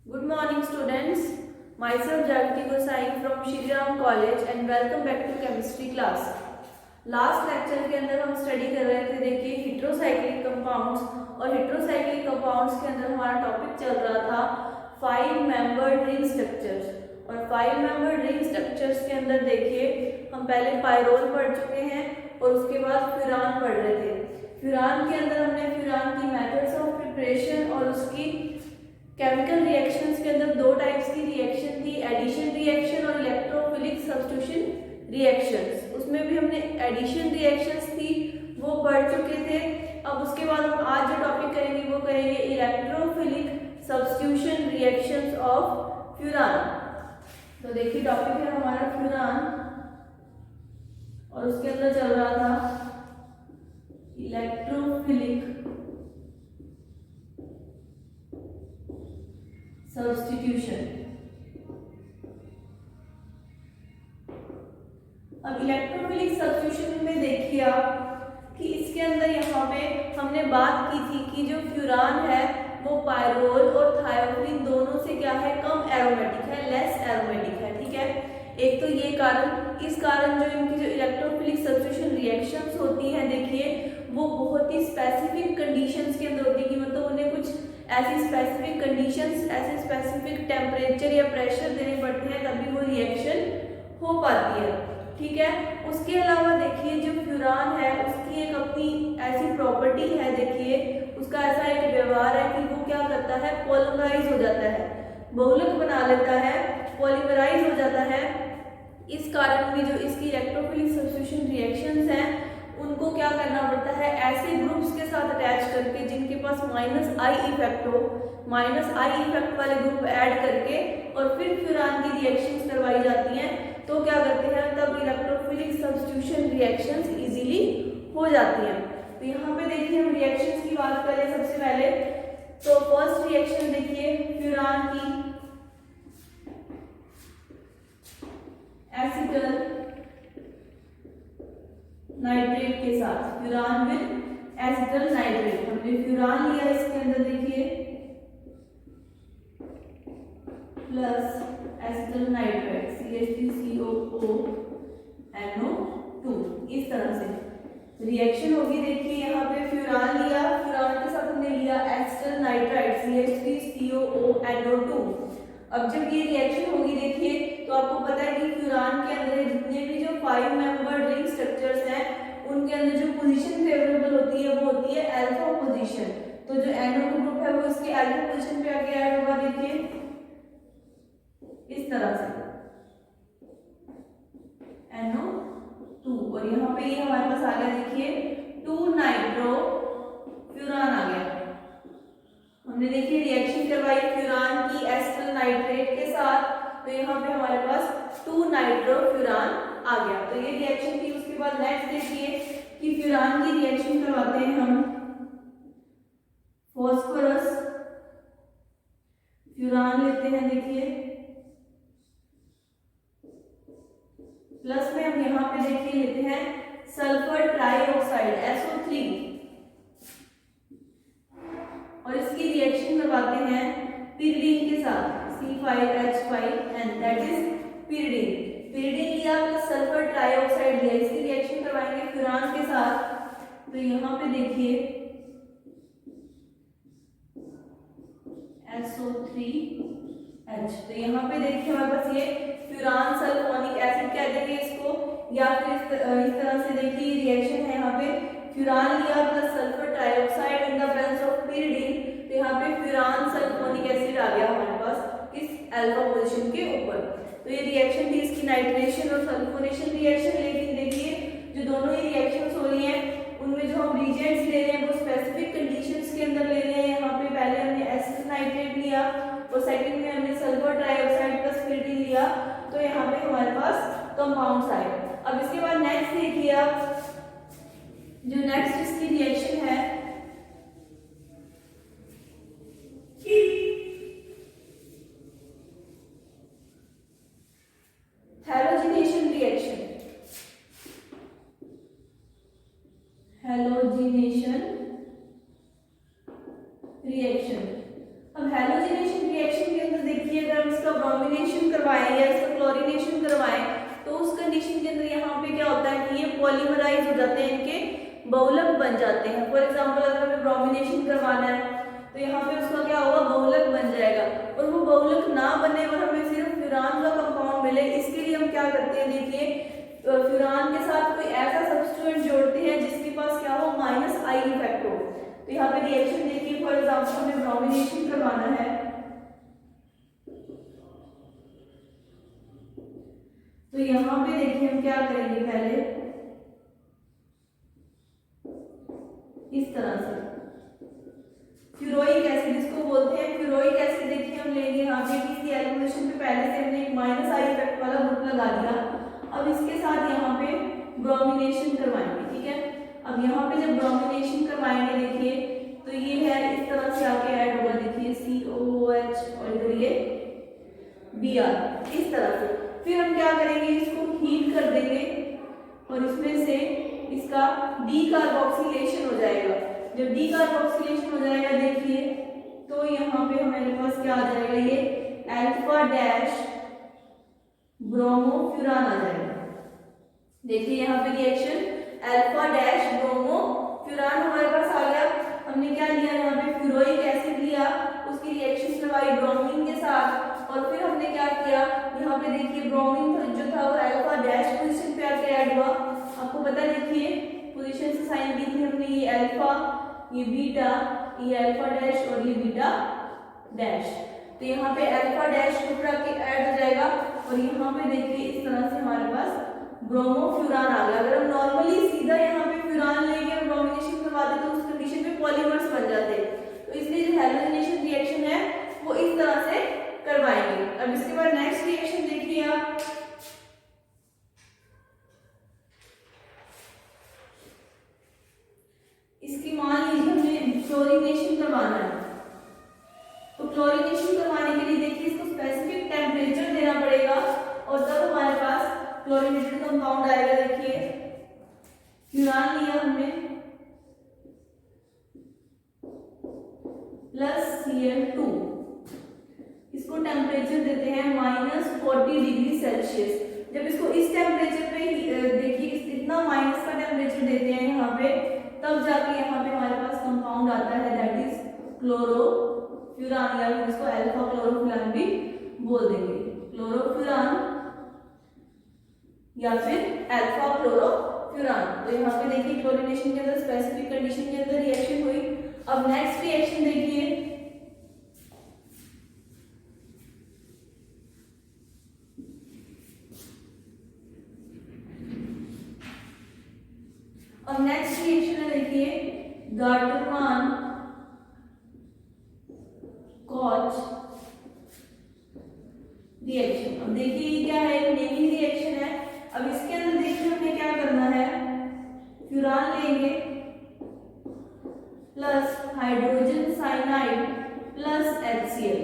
Good morning students. Myself Jagati Gosai from Shri Ram College and welcome back to chemistry class. Last lecture के अंदर हम study कर रहे थे, देखिए हेट्रोसाइक्लिक कंपाउंड्स, और हेट्रोसाइक्लिक कंपाउंड्स के अंदर हमारा टॉपिक चल रहा था 5 मेंबर्ड रिंग स्ट्रक्चर्स। और 5 मेंबर्ड रिंग स्ट्रक्चर्स के अंदर देखिए हम पहले पायरोल पढ़ चुके हैं और उसके बाद फ्यूरान पढ़ रहे थे। फ्यूरान के अंदर हमने फ्यूरान की मेथड्स ऑफ प्रिपरेशन और उसकी केमिकल रिएक्शंस के अंदर दो टाइप्स की रिएक्शन थी, एडिशन रिएक्शन और इलेक्ट्रोफिलिक सब्स्टिट्यूशन रिएक्शंस। उसमें भी हमने एडिशन रिएक्शंस थी वो पढ़ चुके थे। अब उसके बाद हम आज जो टॉपिक करेंगे वो करेंगे electrophilic substitution reactions of furan. तो देखिए टॉपिक है हमारा फ्यूरान और उसके अंदर चल रहा था इलेक्ट्रोफिलिक सब्स्टिट्यूशन। अब इलेक्ट्रोफिलिक सब्स्टिट्यूशन में देखिए आप कि इसके अंदर यहाँ पे हमने बात की थी कि जो फ्यूरान है वो पायरोल और थायोफिन दोनों से क्या है, कम एरोमेटिक है, लेस एरोमेटिक है। ठीक है, एक तो ये कारण, इस कारण जो इनकी जो इलेक्ट्रोफिलिक सब्स्टिट्यूशन रिएक्शंस होती हैं देखिए वो बहुत ही स्पेसिफिक कंडीशंस के अंदर होती है कि मतलब उन्हें कुछ ऐसी स्पेसिफिक कंडीशंस, ऐसे स्पेसिफिक टेम्परेचर या प्रेशर देने पड़ते हैं तभी वो रिएक्शन हो पाती है। ठीक है, उसके अलावा देखिए जो फ्यूरान है उसकी एक अपनी ऐसी प्रॉपर्टी है, देखिए उसका ऐसा एक व्यवहार है कि वो क्या करता है, पॉलीमराइज हो जाता है, बहुलक बना लेता है, पॉलीमराइज हो जाता है। इस कारण भी जो इसकी इलेक्ट्रोफिलिक सब्स्टिट्यूशन रिएक्शंस हैं उनको क्या करना पड़ता है, ऐसे ग्रुप्स के साथ अटैच करके जिनके पास -I इफेक्ट हो, -I इफेक्ट वाले ग्रुप ऐड करके और फिर फ्यूरान की रिएक्शंस करवाई जाती हैं। तो क्या करते हैं, तब इलेक्ट्रोफिलिक सब्स्टिट्यूशन रिएक्शंस इजीली हो जाती हैं। तो यहाँ पे देखिए हम रिएक्शंस की बात करें सबसे पहले, तो फर्स्ट रिएक्शन देखिए फ्यूरान की एसिटल नाइट्रेट के साथ, फ्यूरान विद एसिटल नाइट्रेट। हमने फ्यूरान लिया इसके अंदर देखिए plus acetal nitrate CH3COO NO2, इस तरह से रिएक्शन होगी। देखिए यहाँ पे फ्यूरान लिया, फ्यूरान के साथ हमने लिया एसिटल नाइट्राइट CH3COO NO2। अब जब ये रिएक्शन होगी देखिए तो आपको पता है कि फ्यूरान के अंदर जितने भी जो 5 मेंबर्ड रिंग स्ट्रक्चर्स हैं उनके अंदर जो पोजीशन फेवरेबल होती है वो होती है अल्फा पोजीशन। तो जो NO2 ग्रुप है वो इसके अल्फा पोजीशन पे आके ऐड होगा, देखिए इस तरह से NO2, और यहाँ पे ये हमारे पास आ गया देखिए 2 नाइट्रो फ्यूरान आ गया। हमने देखिए रिएक्शन करवाई फ्यूरान की एसिटल नाइट्रेट के साथ, तो यहाँ पे हमारे पास 2 नाइट्रो फ्यूरान आ गया। तो ये रिएक्शन थी। उसके बाद नेक्स्ट देखिए कि फ्यूरान की रिएक्शन करवाते हैं हम फास्फोरस फ्यूरान लेते हैं देखिए, प्लस में हम यहाँ पे देखिए लेते हैं सल्फर ट्राइऑक्साइड SO3 और इसकी रिएक्शन करवाते हैं pyridine के साथ C5H5N, that is pyridine। pyridine लिया प्लस सल्फर ट्राइऑक्साइड लिया, इसकी रिएक्शन करवाएंगे फ्यूरान के साथ। तो यहाँ पे देखिए SO3H, तो यहाँ पे देखिए हमारे पास ये फ्यूरान सल्फोनिक एसिड कह देंगे इसको, या फिर इस तरह से देखिए रिएक्शन है। यहाँ पे फ्यूरान लिया plus sulphur trioxide in the presence of pyridine, तो यहाँ पे फ्यूरान सल्फोनिक एसिड आ गया हमारे पास इस अल्फा पोजीशन के ऊपर। तो ये रिएक्शन थी इसकी नाइट्रेशन और सल्फोनेशन रिएक्शन। लेकिन देखिए जो दोनों ही रिएक्शंस हो रही हैं उनमें जो हम रिएजेंट्स ले रहे हैं वो स्पेसिफिक कंडीशंस के अंदर ले रहे हैं। यहाँ पे पहले हमने एसिटिल नाइट्रेट लिया और सेकंड में हमने सल्फर ट्राइऑक्साइड प्लस pyridine लिया, तो यहाँ पे हमारे पास कंपाउंड्स आए। अब इसके बाद नेक्स्ट देखिए आप, जो नेक्स्ट इसकी रिएक्शन है हैलोजिनेशन रिएक्शन। हैलोजिनेशन रिएक्शन, अब हैलोजिनेशन रिएक्शन के अंदर इसका ब्रोमिनेशन करवाएं या इसका क्लोरीनेशन करवाएं, तो उस कंडीशन के अंदर यहाँ पे क्या होता है कि ये पॉलीमराइज हो जाते हैं, इनके बहुलक बन जाते हैं। फॉर एग्जाम्पल अगर हमें ब्रोमिनेशन करवाना है तो यहाँ पे उसका क्या होगा, बहुलक बन जाएगा। और वो बहुलक ना बने और हमें सिर्फ फ्यूरान का कंपाउंड मिले, इसके लिए हम क्या करते हैं, देखिए फ्यूरान के साथ कोई ऐसा सब्स्टिट्यूएंट जोड़ते हैं जिसके पास क्या हो, -I इफेक्ट हो। तो यहाँ पे रिएक्शन देखिए, फॉर एग्जाम्पल हमें ब्रोमिनेशन करवाना है, तो यहाँ पे देखिए हम क्या करेंगे, पहले इस तरह से फ्यूरोइक एसिड इसको बोलते हैं। फ्यूरोइक एसिड देखिए हम लेंगे यहाँ पे, किसी एलिमिनेशन पे पहले से हमने एक -I इफेक्ट वाला ग्रुप लगा दिया। अब इसके साथ यहाँ पे ब्रोमिनेशन करवाएंगे, ठीक है। अब यहाँ पे जब ब्रोमिनेशन करवाएंगे देखिए, तो ये है इस तरह से आके ऐड होगा, देखिए COOH और इधर ये Br, इस तरह से। फिर हम क्या करेंगे, इसको हीट कर देंगे और इसमें से इसका डीकार्बोक्सिलेशन हो जाएगा। जब डीकार्बोक्सिलेशन हो जाएगा देखिए, तो यहाँ पे हमारे पास क्या आ जाएगा, ये अल्फा डैश ब्रोमोफ्यूरान आ जाएगा। देखिए यहाँ पे रिएक्शन अल्फा डैश ब्रोमोफ्यूरान हमारे पास आ गया। हमने क्या लिया, यहाँ पे फ्यूरोइक एसिड लिया, उसकी रिएक्शन करवाई ब्रोमीन के साथ, और फिर हमने क्या किया, यहाँ पे देखिए ब्रोमीन जो था वो अल्फा डैश पोजीशन पे आके ऐड हुआ। आपको पता है, देखिए पोजीशन से साइन की थी हमने, ये अल्फा, ये बीटा, ये अल्फा डैश और ये बीटा डैश। तो यहाँ पे अल्फा डैश ऊपर आके ऐड हो जाएगा और यहाँ पे देखिए इस तरह से हमारे पास ब्रोमोफ्यूरान आ गया। अगर हम नॉर्मली सीधा यहाँ पे फ्यूरान लेके हम ब्रोमिनेशन करवाते तो उस कंडीशन में पॉलीमर्स बन जाते। तो इसलिए जो हैलोजिनेशन रिएक्शन है वो इस तरह से करवाएंगे। अब इसके बाद नेक्स्ट रिएक्शन देखिए आप, इसकी मान लीजिए हमें क्लोरीनेशन करवाना है, तो क्लोरीनेशन करवाने के लिए देखिए इसको स्पेसिफिक टेम्परेचर देना पड़ेगा और तब हमारे पास क्लोरीनेटेड कंपाउंड आएगा। देखिए फ्यूरान लिया हमने प्लस Cl2, इसको टेम्परेचर देते हैं -40 डिग्री सेल्सियस। जब इसको इस टेम्परेचर पे देखिए इतना माइनस का टेम्परेचर देते हैं यहाँ पे, तब जाके यहाँ पे हमारे पास कंपाउंड आता है, दैट इज क्लोरोफ्यूरान, या फिर इसको अल्फा क्लोरोफ्यूरान भी बोल देंगे। क्लोरोफ्यूरान या फिर अल्फा क्लोरोफ्यूरान। तो यहाँ पे देखिए क्लोरीनेशन के अंदर स्पेसिफिक कंडीशन के अंदर रिएक्शन हुई। अब नेक्स्ट रिएक्शन देखिए, अब नेक्स्ट रिएक्शन है देखिए गार्टरमान कॉच रिएक्शन। अब देखिए ये क्या है, नेमिंग रिएक्शन है। अब इसके अंदर देखिए हमें क्या करना है, फ्यूरान लेंगे plus hydrogen cyanide plus HCl।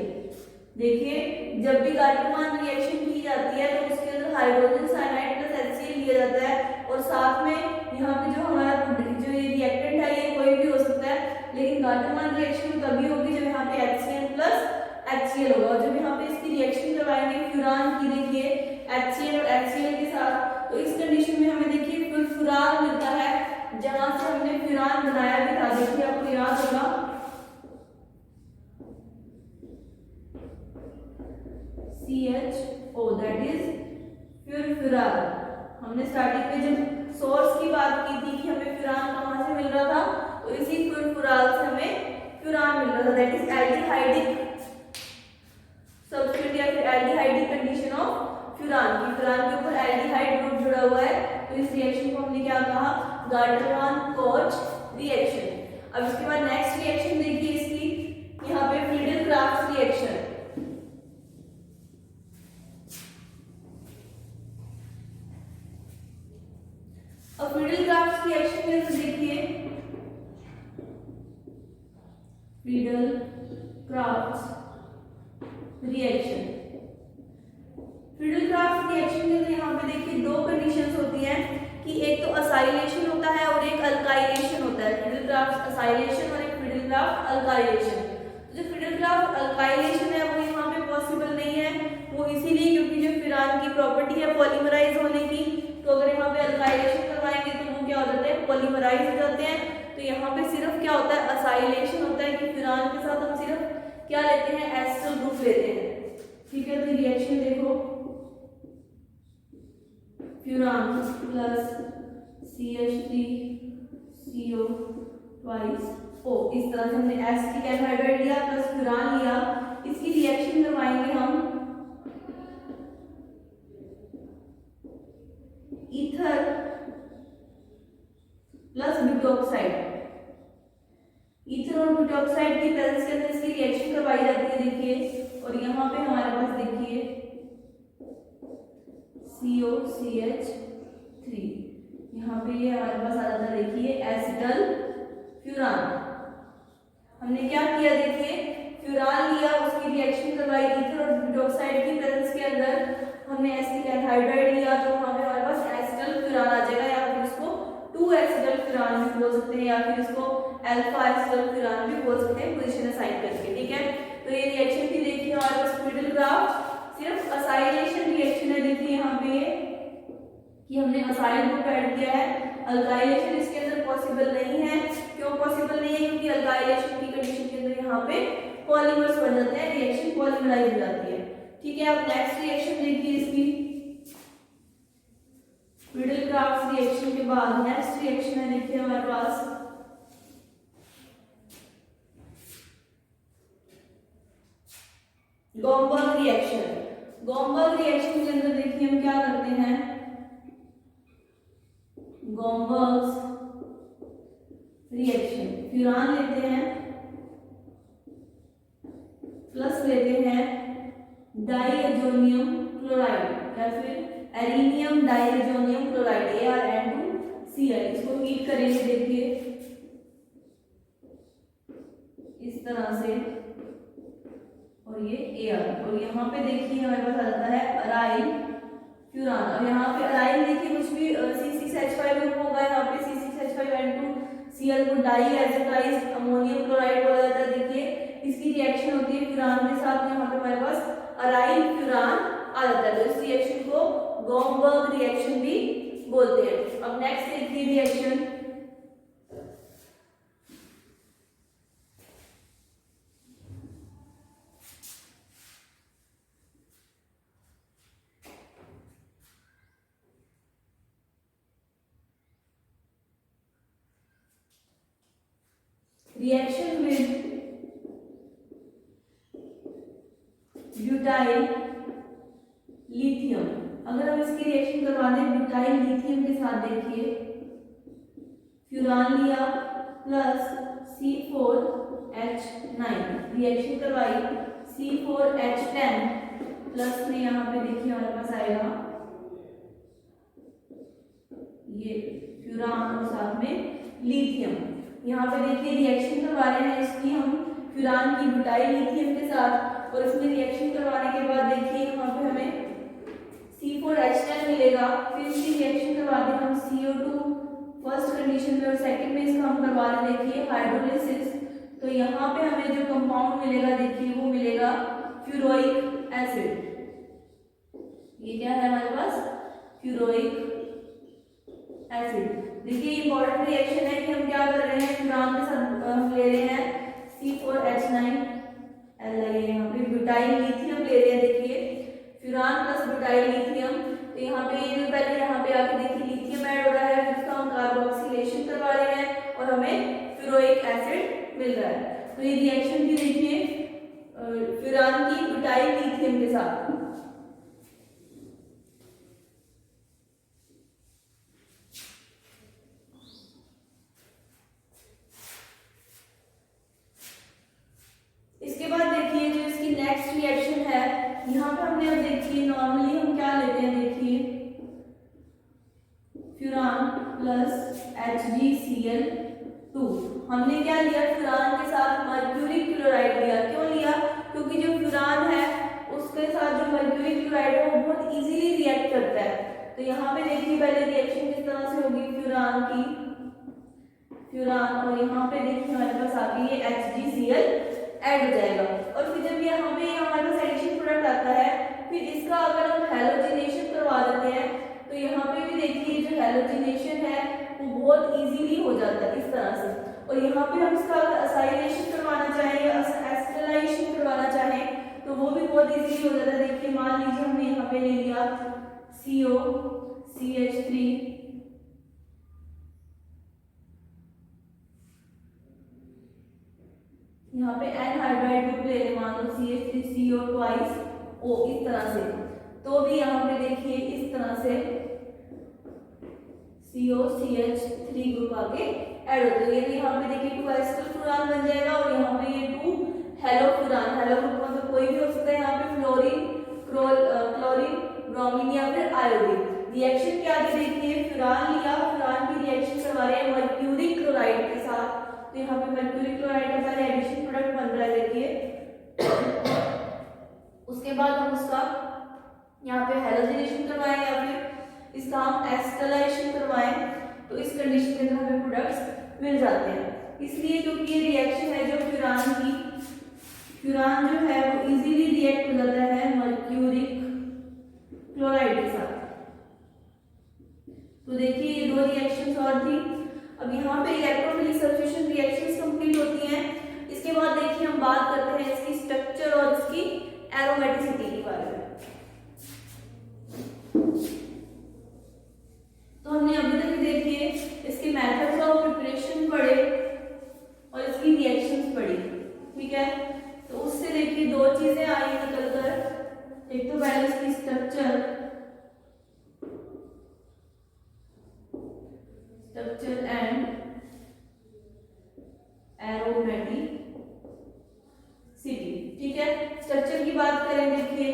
देखिए जब भी गार्टरमान रिएक्शन की जाती है तो उसके अंदर हाइड्रोजन साइनाइड प्लस HCl लिया जाता है, और साथ में यहाँ पे जो हमारा जो ये रिएक्टेंट है ये कोई भी हो सकता है, लेकिन गार्टरमान रिएक्शन तभी होगी जब यहाँ पे HCl प्लस HCl होगा। जब यहाँ पे इसकी रिएक्शन करवाएंगे फ्यूरान की, देखिए HCl और HCl के साथ, तो इस कंडीशन में हमें देखिए फुल्फुरान मिलता है, जहां से हमने फ्यूरान बनाया भी था। देखिए आपको याद होगा CHO, दैट इज फ्यूरफ्यूराल। हमने स्टार्टिंग में जब सोर्स की बात की थी कि हमें फ्यूरान कहाँ से मिल रहा था, तो इसी फ्यूरफ्यूराल से हमें फ्यूरान मिल रहा था, दैट इज एल्डिहाइडिक सब्स्टिट्यूट या फिर एल्डिहाइडिक कंडीशन ऑफ फ्यूरान की। फ्यूरान के ऊपर एल्डिहाइड ग्रुप जुड़ा हुआ है, तो इस रिएक्शन को हमने क्या कहा, गार्टरमान कॉच रिएक्शन। अब इसके बाद नेक्स्ट रिएक्शन देखिए इसकी, यहाँ पे फ्रीडल-क्राफ्ट रिएक्शन। अब फ्रीडल-क्राफ्ट रिएक्शन में तो देखिए फ्रीडल-क्राफ्ट रिएक्शन, फ्रीडल-क्राफ्ट रिएक्शन के अंदर यहाँ पे देखिए दो कंडीशंस होती हैं कि एक तो असाइलेशन होता है और एक अल्काइलेशन होता है। फ्रीडल-क्राफ्ट असाइलेशन और एक फ्रीडल-क्राफ्ट अल्काइलेशन। जो फ्रीडल-क्राफ्ट अल्काइलेशन है वो यहाँ पे पॉसिबल नहीं है, प्रॉपर्टी है पॉलीमराइज होने की, तो अगर यहाँ पे अल्काइलेशन करवाएंगे तो वो क्या हो जाते हैं, पॉलीमराइज हो जाते हैं। तो यहाँ पे सिर्फ क्या होता है, असाइलेशन होता है कि फ्यूरान के साथ हम सिर्फ क्या लेते हैं, एसिटल ग्रुप लेते हैं। ठीक है, तो रिएक्शन देखो, furan plus CH3CO twice O, इस तरह से हमने एसिटिक एनहाइड्राइड लिया प्लस फ्यूरान लिया। इसकी रिएक्शन करवाएंगे हम ईथर प्लस ब्यूटॉक्साइड। ईथर और ब्यूटॉक्साइड की प्रेजेंस के अंदर इसकी रिएक्शन करवाई जाती है, देखिए। और यहाँ पे हमारे पास देखिए COCH3, यहाँ पे ये हमारे पास आ जाता है, देखिए एसिटल फ्यूरान। हमने क्या किया, देखिए फ्यूरान लिया, उसकी रिएक्शन करवाई ईथर और ब्यूटॉक्साइड की प्रेजेंस के अंदर, हमने एसिटिक एनहाइड्राइड लिया, तो वहां पे हमारे पास एसिटल फ्यूरान आ जाएगा, या फिर इसको 2 एसिटल फ्यूरान भी बोल सकते हैं, या फिर इसको अल्फा एसिटल फ्यूरान भी बोल सकते हैं, पोजीशन असाइन करके। ठीक है, तो ये रिएक्शन भी देखिए हमारे पास मिडिल ग्राफ सिर्फ असाइलेशन रिएक्शन है। देखिए यहाँ पे कि हमने असाइल ग्रुप ऐड किया है, अल्काइलेशन इसके अंदर पॉसिबल नहीं है। क्यों पॉसिबल नहीं है, क्योंकि अल्काइलेशन की कंडीशन के अंदर यहाँ पे पॉलीमर्स बन जाते हैं, रिएक्शन पॉलीमराइज हो जाती है। ठीक है, अब नेक्स्ट रिएक्शन देखिए इसकी, मिडिल क्राफ्ट रिएक्शन के बाद नेक्स्ट रिएक्शन है, देखिए हमारे पास गॉम्बर्ग रिएक्शन। गॉम्बर्ग रिएक्शन के अंदर देखिए हम क्या करते हैं, गॉम्बर्ग रिएक्शन, फ्यूरान लेते हैं प्लस लेते हैं डाइअजोनियम क्लोराइड या फिर एरिनियम डाइअजोनियम क्लोराइड ArN2Cl, इसको हीट करेंगे, देखिए इस तरह से, और ये Ar, और यहाँ पे देखिए हमारे पास आ जाता है अराइल फ्यूरान। और यहाँ पे अराइल देखिए कुछ भी C6H5 ग्रुप होगा, यहाँ पे C6H5N2Cl को डाइएसिटाइज्ड अमोनियम क्लोराइड बोला जाता है। देखिए इसकी रिएक्शन होती है फ्यूरान के साथ, यहाँ पे हमारे पास अराइल फ्यूरान आ जाता है, तो इस रिएक्शन को गॉम्बर्ग रिएक्शन भी बोलते हैं। अब नेक्स्ट देखिए reaction reaction with butyl lithium. अगर हम इसकी रिएक्शन करवा दें ब्यूटाइल लिथियम के साथ, देखिए फ्यूरान लिया प्लस C4H9, रिएक्शन करवाई C4H10 प्लस में, यहाँ पे देखिए हमारे पास आएगा ये फ्यूरान और साथ में लिथियम। यहाँ पे देखिए रिएक्शन करवा रहे हैं इसकी हम फ्यूरान की ब्यूटाइल लिथियम के साथ, और इसमें रिएक्शन करवाने के बाद देखिए यहाँ पे हमें C4H10 मिलेगा। फिर इसकी रिएक्शन करवा दें हम CO2 फर्स्ट कंडीशन में, और सेकंड में इसका हम करवा रहे देखिए हाइड्रोलिसिस, तो यहाँ पे हमें जो कंपाउंड मिलेगा देखिए वो मिलेगा फ्यूरोइक एसिड। ये क्या है हमारे पास, फ्यूरोइक एसिड। देखिए इंपॉर्टेंट रिएक्शन है कि हम क्या कर रहे हैं, फ्यूरान के साथ हम ले रहे हैं C4H9 यहाँ पे ब्यूटाइल लिथियम ले रहे हैं, देखिए फ्यूरान प्लस ब्यूटाइल लिथियम। तो यहाँ पे ये जो पहले यहाँ पे आके देखिए लिथियम ऐड हो रहा है, फिर उसका हम कार्बोक्सिलेशन करवा रहे हैं और हमें फ्यूरोइक एसिड मिल रहा है। तो ये रिएक्शन भी देखिए फ्यूरान की ब्यूटाइल लिथियम के साथ। इसके बाद देखिए जो इसकी नेक्स्ट रिएक्शन है, यहाँ पे हमने अब देखिए नॉर्मली हम क्या लेते हैं, देखिए फ्यूरान प्लस HgCl2। हमने क्या लिया, फ्यूरान के साथ मर्क्यूरी क्लोराइड लिया। क्यों लिया, क्योंकि जो फ्यूरान है उसके साथ जो मर्क्यूरी क्लोराइड है वो बहुत इजीली रिएक्ट करता है। तो यहाँ पे देखिए पहले रिएक्शन किस तरह से होगी, फ्यूरान और यहाँ पे देखिए हमारे पास आ गई ये HgCl ऐड हो जाएगा। और फिर जब यहाँ पे हमारे पास एडिशन प्रोडक्ट आता है, फिर इसका अगर हम हैलोजिनेशन करवा हैलोजिनेशन है वो बहुत इजीली हो जाता है इस तरह से। और यहाँ पे हम इसका असाइलेशन करवाना चाहें या एस्टलाइजेशन करवाना चाहें तो वो भी बहुत इजीली हो जाता है। देखिए मान लीजिए हमने यहाँ पे ले लिया CO CH3, यहाँ पे एनहाइड्राइड ग्रुप ले लें, मान लो CH3CO ट्वाइस O इस तरह से, तो भी यहाँ पे देखिए इस तरह से COCH3 ग्रुप आके ऐड होते हैं। ये यहाँ पे देखिए 2 एस्टर फ्यूरान बन जाएगा और यहाँ पे ये 2 हेलो फ्यूरान, हेलो ग्रुप मतलब कोई भी हो सकता है, यहाँ पे फ्लोरीन, क्लोरीन, ब्रोमीन या फिर आयोडीन। रिएक्शन क्या आगे देखिए, फ्यूरान लिया, फ्यूरान की रिएक्शन करवा रहे हैं मर्क्यूरी क्लोराइड के साथ, तो यहाँ पे मर्क्यूरी क्लोराइड का पहले एडिशन प्रोडक्ट बन रहा है देखिए। उसके बाद हम उसका यहाँ पे हैलोजिनेशन करवाएं या फिर इसका हम एस्टलाइजेशन करवाएं तो इस कंडीशन के अंदर हमें प्रोडक्ट्स मिल जाते हैं। इसलिए क्योंकि ये रिएक्शन है जो फ्यूरान जो है वो इजीली रिएक्ट हो जाता है मर्क्यूरिक क्लोराइड के साथ। तो देखिए ये 2 रिएक्शंस और थी। अब यहाँ पे इलेक्ट्रोफिलिक सब्स्टिट्यूशन रिएक्शंस कंप्लीट होती हैं। इसके बाद देखिए हम बात करते हैं इसकी स्ट्रक्चर और इसकी एरोमेटिसिटी के बारे में। तो हमने अभी तक देखिए इसके मेथड्स ऑफ प्रिपरेशन पढ़े और इसकी रिएक्शंस पढ़ी, ठीक है। तो उससे देखिए 2 चीजें आई निकलकर, एक तो पहले इसकी स्ट्रक्चर एंड एरोमेटिसिटी, ठीक है। स्ट्रक्चर की बात करें देखिए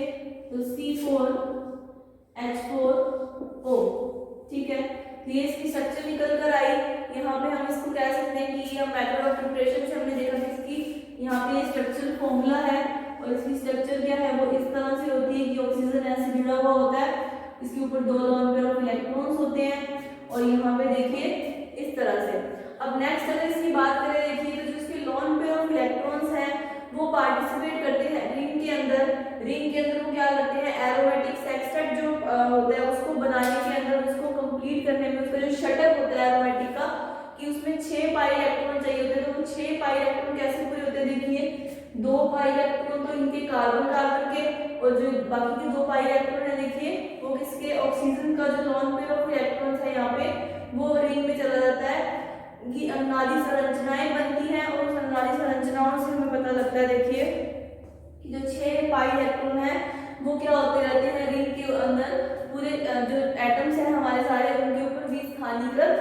तो C4H4O, ठीक है। तो ये इसकी स्ट्रक्चर निकल कर आई। यहाँ पे हम इसको कह सकते हैं कि ये मेथड ऑफ प्रिपरेशन से हमने देखा कि इसकी यहाँ पे स्ट्रक्चरल फॉर्मूला है और इसकी स्ट्रक्चर क्या है वो इस तरह से होती है कि ऑक्सीजन ऐसे जुड़ा हुआ होता है, इसके ऊपर 2 लोन पेयर ऑफ इलेक्ट्रॉन्स होते हैं और यहाँ पे देखिए इस तरह से। अब नेक्स्ट अगर इसकी बात करें देखिए तो जो इसके लोन पेयर ऑफ इलेक्ट्रॉन्स हैं वो पार्टिसिपेट करते हैं रिंग के अंदर। रिंग के अंदर वो क्या करते हैं, एरोमेटिक सेक्सटेट जो होता है उसको बनाने के अंदर, उसको कंप्लीट करने में, उसका जो शटअप होता है एरोमेटिक का कि उसमें 6 पाई इलेक्ट्रॉन चाहिए होते हैं। तो वो 6 पाई इलेक्ट्रॉन कैसे पूरे होते हैं देखिए, 2 पाई इलेक्ट्रॉन तो इनके कार्बन के और जो बाकी के 2 पाई इलेक्ट्रॉन है देखिए वो किसके, ऑक्सीजन का जो लोन पेयर ऑफ इलेक्ट्रॉन है यहाँ पे वो रिंग में चला जाता है कि अनुनादी संरचनाएं बनती हैं और उस अनुनादी संरचनाओं से हमें पता लगता है देखिए कि जो 6 पाई इलेक्ट्रॉन है वो क्या होते रहते हैं रिंग के अंदर, पूरे जो एटम्स हैं हमारे सारे उनके ऊपर भी स्थानीकृत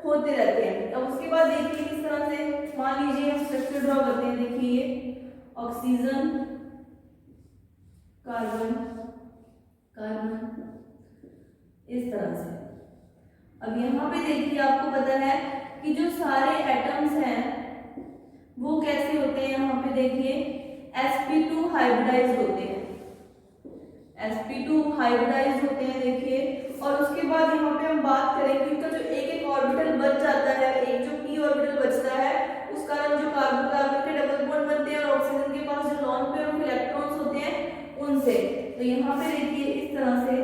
होते रहते हैं। अब उसके बाद देखिए किस तरह से, मान लीजिए हम स्ट्रक्चर ड्रॉ करते हैं, देखिए ऑक्सीजन, कार्बन कार्बन इस तरह से। अब यहाँ पे देखिए आपको पता है कि जो सारे एटम्स हैं वो कैसे होते हैं, यहाँ पे देखिए sp2 हाइब्रिडाइज्ड होते हैं, sp2 हाइब्रिडाइज्ड होते हैं देखिए। और उसके बाद यहाँ पे हम बात करें कि इनका जो एक ऑर्बिटल बच जाता है, एक जो p ऑर्बिटल बचता है उस कारण जो कार्बन कार्बन के डबल बॉन्ड बनते हैं और ऑक्सीजन के पास जो लॉन पेयर ऑफ इलेक्ट्रॉन्स होते हैं उनसे। तो यहाँ पे देखिए इस तरह से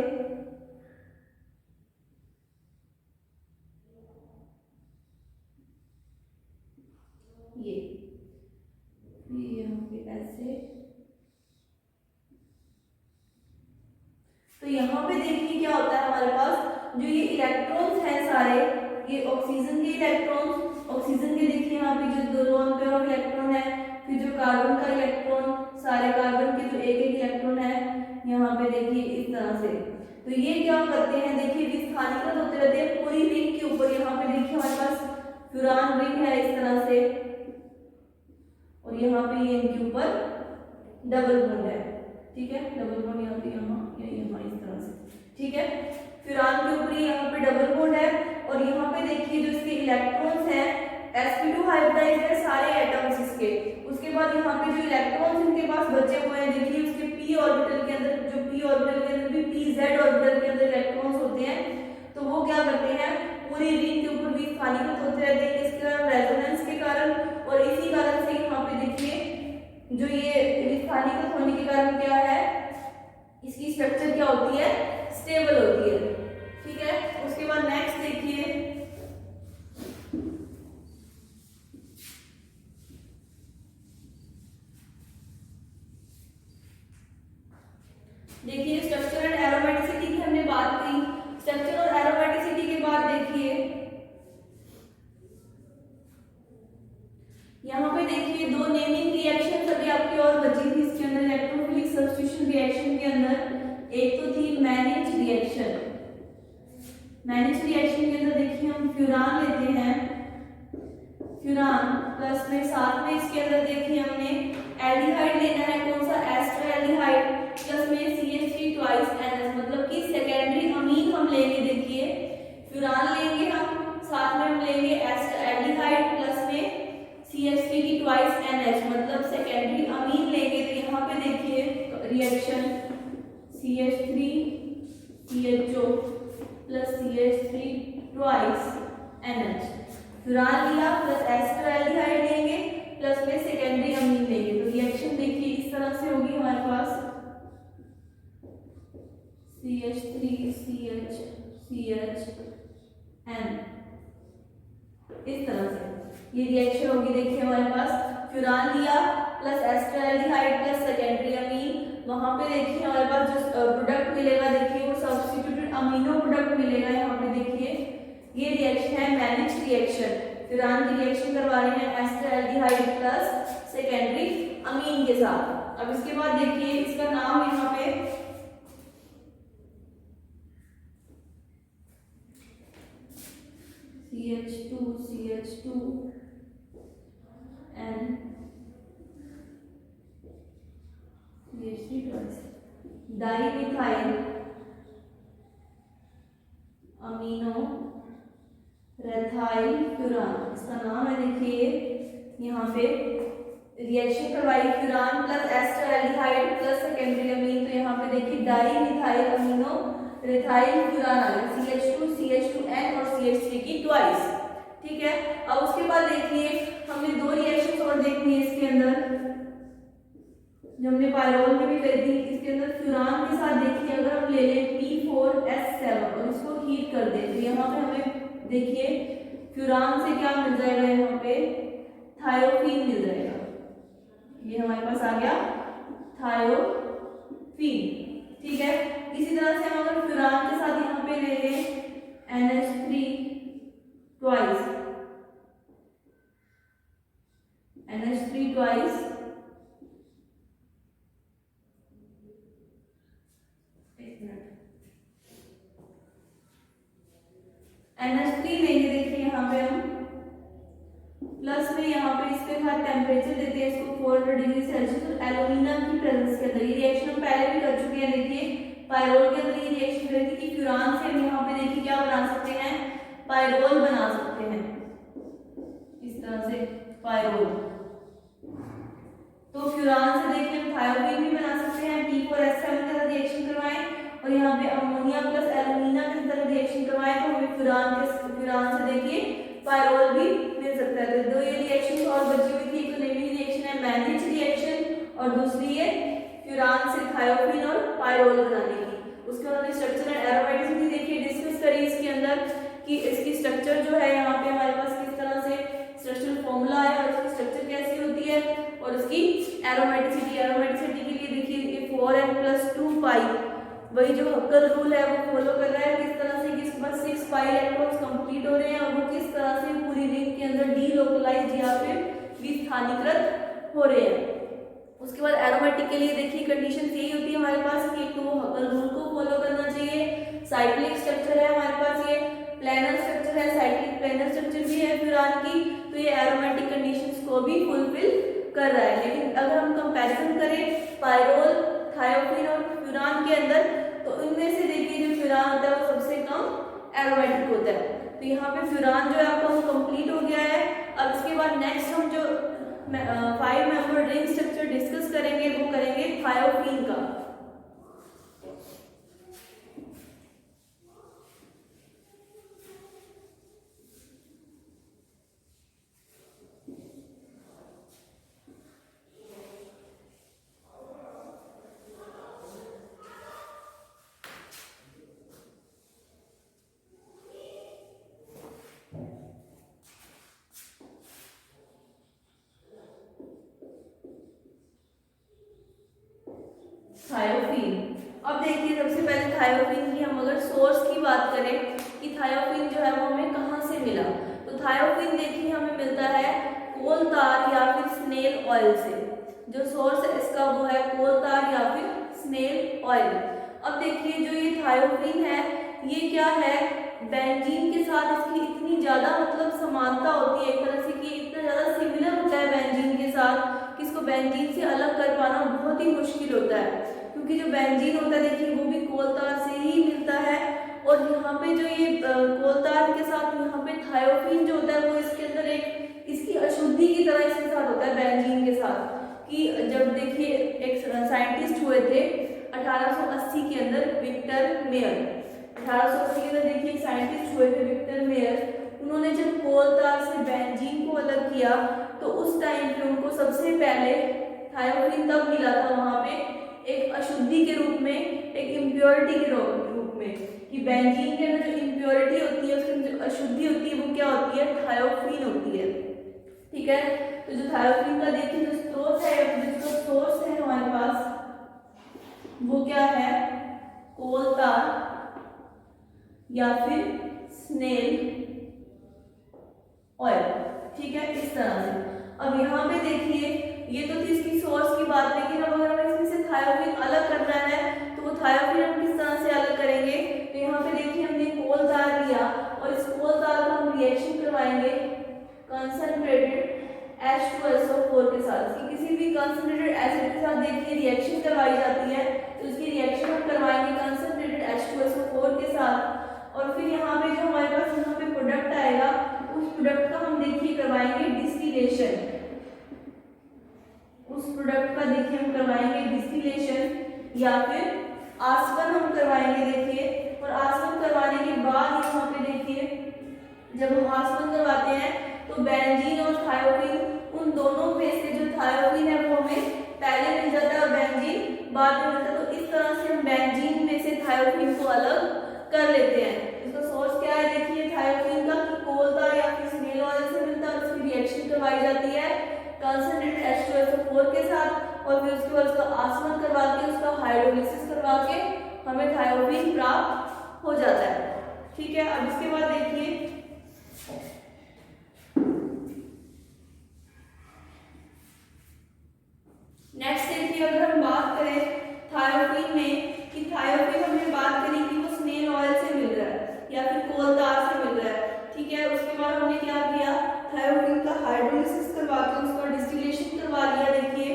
ये यहाँ पे ऐसे। तो यहाँ पे देखिए क्या होता है हमारे पास, जो ये इलेक्ट्रॉन्स हैं सारे, ये ऑक्सीजन के इलेक्ट्रॉन्स, ऑक्सीजन के देखिए यहाँ पे जो 2 लोन पेयर ऑफ इलेक्ट्रॉन है, फिर जो कार्बन का इलेक्ट्रॉन, सारे कार्बन के जो एक इलेक्ट्रॉन है यहाँ पे देखिए इस तरह से। तो ये क्या करते हैं देखिए विस्थानीकृत होते रहते हैं पूरी रिंग के ऊपर। यहाँ पे देखिए हमारे पास फ्यूरान रिंग है इस तरह से और यहाँ पे ये इनके ऊपर डबल बॉन्ड है, ठीक है। डबल बॉन्ड यहाँ पे यहाँ इस तरह से, ठीक है। फ्यूरान के ऊपर यहाँ पे डबल बॉन्ड है और यहाँ पे देखिए जो इसके इलेक्ट्रॉन्स हैं sp2 हाइब्रिडाइज्ड है सारे एटम्स इसके। उसके बाद यहाँ पे जो इलेक्ट्रॉन्स इनके पास बचे हुए हैं देखिए उसके p ऑर्बिटल के अंदर, जो p ऑर्बिटल के अंदर भी pz ऑर्बिटल के अंदर इलेक्ट्रॉन्स होते हैं, तो वो क्या करते हैं पूरी रिंग के ऊपर भी स्थानीकृत होते रहते हैं किसके कारण, रेजोनेंस के कारण। और इसी कारण से यहाँ पे देखिए जो ये स्थानीकृत होने के कारण क्या है, इसकी स्ट्रक्चर क्या होती है, स्टेबल होती है, ठीक है। उसके बाद नेक्स्ट देखिए स्ट्रक्चर एंड एरोमेटिसिटी की हमने बात की। स्ट्रक्चर और एरोमेटिसिटी के बाद देखिए यहाँ पे देखिए दो नेमिंग रिएक्शन अभी आपकी और बची थी इसके अंदर इलेक्ट्रोफिलिक सब्स्टिट्यूशन रिएक्शन के अंदर। एक तो थी मैनिच रिएक्शन। मैनिच रिएक्शन के अंदर देखिए हम फ्यूरान लेते हैं, फ्यूरान प्लस में साथ में इसके अंदर देखिए हमने एल्डिहाइड लेना है, कौन सा एस्टर एल्डिहाइड, प्लस में CH3 ट्वाइस NH, मतलब कि सेकेंडरी अमीन हम लेंगे। देखिए फ्यूरान लेंगे हम, साथ में हम लेंगे एस्टर एल्डिहाइड प्लस में CH3 की ट्वाइस NH, मतलब सेकेंडरी अमीन लेंगे। तो यहाँ पे देखिए reaction CH3 CHO plus CH3 twice NH, furan लिया प्लस एस्टर एल्डिहाइड लेंगे प्लस में सेकेंडरी अमीन लेंगे। तो रिएक्शन देखिए इस तरह से होगी हमारे पास CH3 CH CH N, इस तरह से ये रिएक्शन होगी। देखिए हमारे पास फ्यूरान लिया plus ester aldehyde plus secondary amine, वहां पे देखिए हमारे पास जो प्रोडक्ट मिलेगा देखिए वो सब्स्टिट्यूटेड अमीनो प्रोडक्ट मिलेगा। यहाँ पे देखिए ये रिएक्शन है मैनिच रिएक्शन, फ्यूरान की रिएक्शन करवा रहे हैं ester aldehyde plus secondary amine के साथ। अब इसके बाद देखिए इसका नाम यहाँ पे CH2 CH2 N CH3 twice dimethyl amino methyl furan, इसका नाम है। देखिए यहाँ पे रिएक्शन करवाई furan plus ester aldehyde plus secondary amine, तो यहाँ पे देखिए डाइमिथाइल अमीनो रेथाइल फ्यूरान आ गया CH2 CH2N और CH3 की ट्वाइस। ठीक है, अब उसके बाद देखिए हमने दो रिएक्शन और देखनी है इसके अंदर जो हमने पायरोल में भी करी थी। इसके अंदर फ्यूरान के साथ देखिए अगर हम ले लें P4S7 और इसको हीट कर दें तो यहाँ पे हमें देखिए फ्यूरान से क्या मिल जाएगा, यहाँ पे थायोफीन मिल जाएगा। ये हमारे पास आ गया थायोफीन। ठीक है, इसी तरह से हम अगर फ्यूरान के साथ यहाँ पे ले लें NH3 twice NH3 twice NH3 लेंगे। देखिए यहाँ पे हम प्लस में यहाँ पे इसके साथ टेम्परेचर देते हैं इसको 400 डिग्री सेल्सियस और एल्यूमिनियम की प्रेजेंस के अंदर। ये रिएक्शन हम पहले भी कर चुके हैं। देखिए पायरोल के अंदर ये रिएक्शन करी थी कि फ्यूरान से हम यहाँ पे देखिए क्या बना सकते हैं, पायरोल बना सकते हैं इस तरह से पायरोल। तो फ्यूरान से देखिए हम थायोफीन भी बना सकते हैं, P4S7 के साथ रिएक्शन करवाएं और यहाँ पे अमोनिया प्लस एल्यूमिनियम के साथ रिएक्शन करवाएं तो हमें फ्यूरान से देखिए पायरोल भी मिल सकता है। तो दो ये रिएक्शन और बची हुई थी, एक तो नेमिंग रिएक्शन है मैनिच रिएक्शन और दूसरी है फ्यूरान से थायोफीन और पायरोल बनाने की। उसके बाद स्ट्रक्चर एंड एरोमेटिसिटी देखिए डिस्कस करी इसके अंदर कि इसकी स्ट्रक्चर जो है यहाँ पे हमारे पास किस तरह से स्ट्रक्चरल फॉर्मूला है और इसकी स्ट्रक्चर कैसी होती है और इसकी एरोमेटिसिटी के लिए देखिए ये 4n+2 पाई वही जो हक्कल रूल है वो फॉलो कर रहा है। किस तरह से कि इसके पास 6 पाई इलेक्ट्रॉन्स कंप्लीट हो रहे हैं और वो किस तरह से पूरी रिंग के अंदर डीलोकलाइज्ड या फिर विस्थानीकृत हो रहे हैं। उसके बाद एरोमेटिक के लिए देखिए कंडीशन यही होती है हमारे पास कि एक तो वो हक्कल रूल को फॉलो करना चाहिए, साइक्लिक स्ट्रक्चर है हमारे पास, ये प्लेनर स्ट्रक्चर है, साइक्लिक प्लेनर स्ट्रक्चर भी है फ्यूरान की, तो ये एरोमेटिक कंडीशंस को भी फुलफिल कर रहा है। लेकिन अगर हम कंपैरिजन करें पायरोल, थायोफीन और फ्यूरान के अंदर तो इनमें से देखिए जो फ्यूरान होता है वो सबसे कम एरोमेटिक होता है। तो यहाँ पे फ्यूरान जो है आपका वो कंप्लीट हो गया है। अब इसके बाद नेक्स्ट हम जो 5 मेंबर रिंग स्ट्रक्चर डिस्कस करेंगे वो करेंगे थायोफीन का। थायोफीन अब देखिए सबसे पहले थायोफिन की हम अगर सोर्स की बात करें कि थायोफिन जो है वो हमें कहाँ से मिला, तो थायोफिन देखिए हमें मिलता है कोल तार या फिर स्नेल ऑयल से। जो सोर्स है इसका वो है कोल तार या फिर स्नेल ऑयल। अब देखिए जो ये थायोफिन है ये क्या है, बेंजीन के साथ इसकी इतनी ज्यादा मतलब समानता होती है एक तरह से कि इतना ज्यादा सिमिलर होता है बेंजीन के साथ कि इसको बेंजीन से अलग कर पाना बहुत ही मुश्किल होता है, क्योंकि जो बेंजीन होता है देखिए वो भी कोल तार से ही मिलता है। और यहाँ पे जो ये कोल तार के साथ यहाँ पे थायोफिन जो होता है वो इसके अंदर एक इसकी अशुद्धि की तरह इसके साथ होता है बेंजीन के साथ। कि जब देखिए एक साइंटिस्ट हुए थे 1880 के अंदर विक्टर मेयर, 1880 के अंदर देखिए एक साइंटिस्ट हुए थे विक्टर मेयर, उन्होंने जब कोल तार से बेंजीन को अलग किया तो उस टाइम पे उनको सबसे पहले थायोफिन तब मिला था वहां पे एक अशुद्धि के रूप में, एक इम्प्योरिटी के रूप में, कि बेंजीन के अंदर जो इम्प्योरिटी होती है उसकी जो अशुद्धि होती है वो क्या होती है, थायोफिन होती है। ठीक है, तो जो थायोफिन का देखिए जो स्रोत है, जो सोर्स है हमारे पास वो क्या है, कोल तार या फिर स्नेल ऑयल। ठीक है, इस तरह से। अब यहाँ पे देखिए ये तो थी इसकी सोर्स की बात, लेकिन अब अगर हमें इसमें से थायोफिन अलग करना है तो वो थायोफिन हम किस तरह से अलग करेंगे, तो यहाँ पे देखिए हमने कोल तार लिया और इस कोल तार का हम रिएक्शन करवाएंगे कंसंट्रेटेड H2SO4 के साथ। इसकी किसी भी कंसंट्रेटेड एसिड के साथ देखिए रिएक्शन करवाई जाती है, तो इसकी रिएक्शन हम करवाएंगे कंसंट्रेटेड H2SO4 के साथ। और फिर यहाँ पे जो हमारे पास यहाँ पे प्रोडक्ट आएगा उस प्रोडक्ट का हम देखिए करवाएंगे डिस्टिलेशन, उस प्रोडक्ट का देखिए हम करवाएंगे डिस्टिलेशन या फिर आसवन हम करवाएंगे देखिए। और आसवन करवाने के बाद यहाँ पे देखिए जब हम आसवन करवाते हैं तो बेंजीन और थायोफिन उन दोनों में से जो थायोफिन है वो हमें पहले मिल जाता है और बेंजीन बाद में मिलता है। तो इस तरह से हम बेंजीन में से थायोफिन को अलग कर लेते हैं। इसका सोर्स क्या है देखिए थायोफिन का, कोल तार या फिर स्नेल ऑयल से मिलता है, उसकी रिएक्शन करवाई जाती है कंसंट्रेटेड H2SO4 के साथ और फिर उसके बाद उसका आसवन करवा के उसका हाइड्रोलिसिस करवा के हमें थायोफिन प्राप्त हो जाता है। ठीक है, अब इसके बाद देखिए नेक्स्ट देखिए अगर हम बात करें थायोफिन में कि थायोफिन हमने बात करी कि वो स्नेल ऑयल से मिल रहा है या फिर कोल तार से मिल रहा है। ठीक है, उसके बाद हमने क्या किया, थायोफिन का हाइड्रोलिसिस करवा के उसका डिस्टिलेशन करवा लिया देखिए।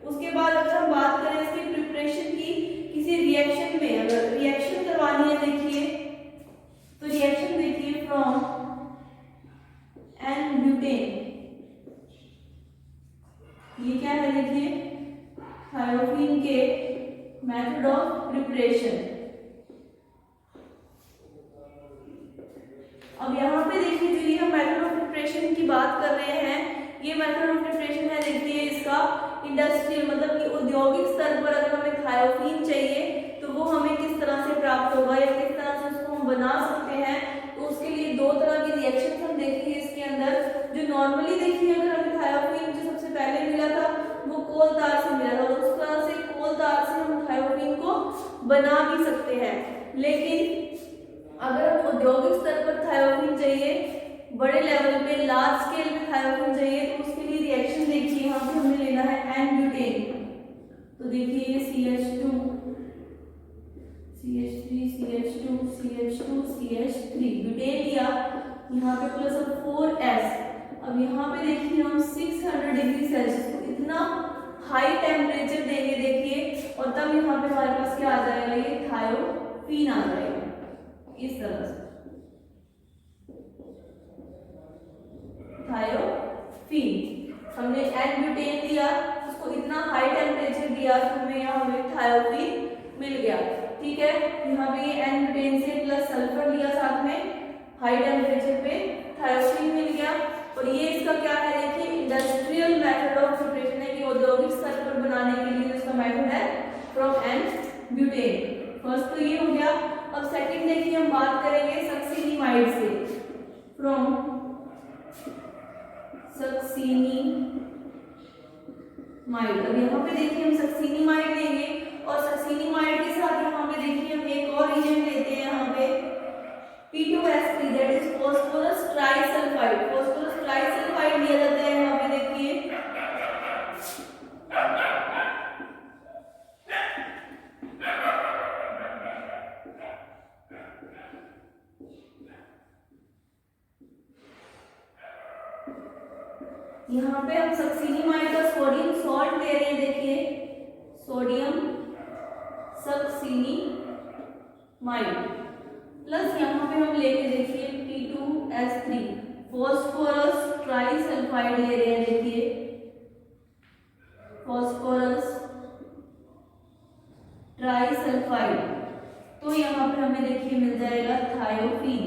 उसके बाद अगर हम बात करें इसकी प्रिपरेशन की, किसी रिएक्शन में अगर रिएक्शन करवानी है देखिए तो रिएक्शन देखिए फ्रॉम एन ब्यूटेन, ये क्या है देखिए थायोफिन के मेथड ऑफ प्रिपरेशन। अब यहाँ पे देखिए जो ये हम मेथड ऑफ प्रिपरेशन की बात कर रहे हैं, ये मेथड ऑफ प्रिपरेशन है देखिए इसका इंडस्ट्रियल, मतलब कि औद्योगिक स्तर पर अगर हमें थायोफिन चाहिए तो वो हमें किस तरह से प्राप्त होगा या किस तरह से उसको हम बना सकते हैं। तो उसके लिए दो तरह की रिएक्शन हम देखिए इसके अंदर। जो नॉर्मली देखिए अगर हमें थायोफिन जो सबसे पहले मिला था वो कोल तार से मिला था, तो उस तरह से कोल तार से हम थायोफिन को बना भी सकते हैं। लेकिन अगर हम औद्योगिक स्तर पर थायोफिन चाहिए, बड़े लेवल पे लार्ज स्केल पे थायोफिन चाहिए, तो उसके लिए रिएक्शन देखिए यहाँ पे हमें लेना है एन ब्यूटेन। तो देखिए ये CH2 CH3 CH2 CH2 CH3 butane लिया, यहाँ पे प्लस 4S। अब यहाँ पे देखिए हम 600 डिग्री सेल्सियस को इतना हाई टेम्परेचर देंगे देखिए, और तब यहाँ पे हमारे पास क्या आ जाएगा, ये थायोफिन आ जाएगा इस तरह से। थायोफिन हमने एन ब्यूटेन दिया, उसको इतना हाई टेम्परेचर दिया तो हमें यहाँ हमें थायोफिन मिल गया। ठीक है, यहाँ पे ये एन ब्यूटेन से प्लस सल्फर लिया साथ में, हाई टेम्परेचर पे थायोफिन मिल गया। और ये इसका क्या है देखिए इंडस्ट्रियल मेथड ऑफ प्रिपरेशन है कि औद्योगिक स्तर पर बनाने के लिए इसका मेथड है फ्रॉम एन ब्यूटेन। फर्स्ट तो ये हो गया। अब सेकंड देखिए हम बात करेंगे सक्सिनिमाइड से, फ्रॉम सक्सिनिमाइड। अब यहाँ पे देखिए हम सक्सिनिमाइड देंगे और सक्सिनिमाइड के साथ यहाँ पे हम सक्सीनिमाइड का सोडियम सॉल्ट ले रहे हैं, देखिए सोडियम सक्सीनिमाइड प्लस यहाँ पे हम लेके देखिए P2S3 फॉस्फोरस ट्राइसल्फाइड ले रहे हैं, देखिए फॉस्फोरस ट्राइसल्फाइड। तो यहाँ पे हमें देखिए मिल जाएगा थायोफीन,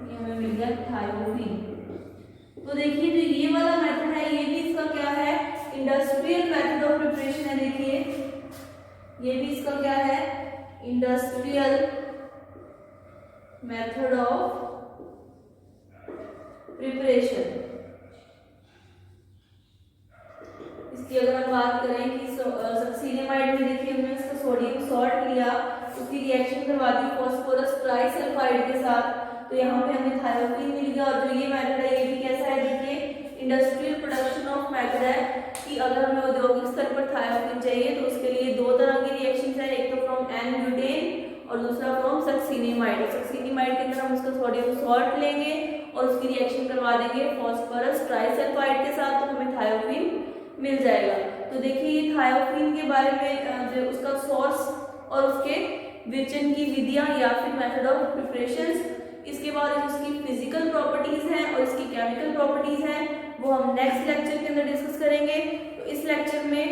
ये हमें मिल गया थायोफीन। तो देखिए जो ये वाला मेथड है ये भी इसका क्या है, इंडस्ट्रियल मेथड ऑफ प्रिपरेशन है। देखिए ये भी इसका क्या है, इंडस्ट्रियल मेथड ऑफ प्रिपरेशन। इसकी अगर हम बात करें कि सक्सीनिमाइड में देखिए हमने इसका सोडियम सॉल्ट लिया, उसकी रिएक्शन करवा दी फॉस्फोरस ट्राइसल्फाइड के साथ, तो यहाँ पे हमें थायोफीन मिल गया। और जो ये मेथड है ये भी कैसा है, देखिए इंडस्ट्रियल प्रोडक्शन ऑफ मेथड है कि अगर हमें औद्योगिक स्तर पर थायोफीन चाहिए तो उसके लिए दो तरह की रिएक्शंस है, एक तो फ्रॉम N-ब्यूटेन और दूसरा फ्रॉम सक्सीनिमाइड। सक्सीनिमाइड के अंदर हम उसका सोडियम सॉल्ट लेंगे और उसकी रिएक्शन करवा देंगे फॉस्फोरस ट्राइसल्फाइड के साथ, तो हमें थायोफीन मिल जाएगा। तो देखिए ये थायोफीन के बारे में जो उसका सोर्स और उसके विचलन की विधियां या फिर मेथड ऑफ प्रिपरेशंस, इसके बाद इसकी फिजिकल प्रॉपर्टीज हैं और इसकी केमिकल प्रॉपर्टीज हैं, वो हम नेक्स्ट लेक्चर के अंदर डिस्कस करेंगे। तो इस लेक्चर में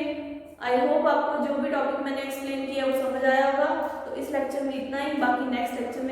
आई होप आपको जो भी टॉपिक मैंने एक्सप्लेन किया वो समझ आया होगा। तो इस लेक्चर में इतना ही, बाकी नेक्स्ट लेक्चर में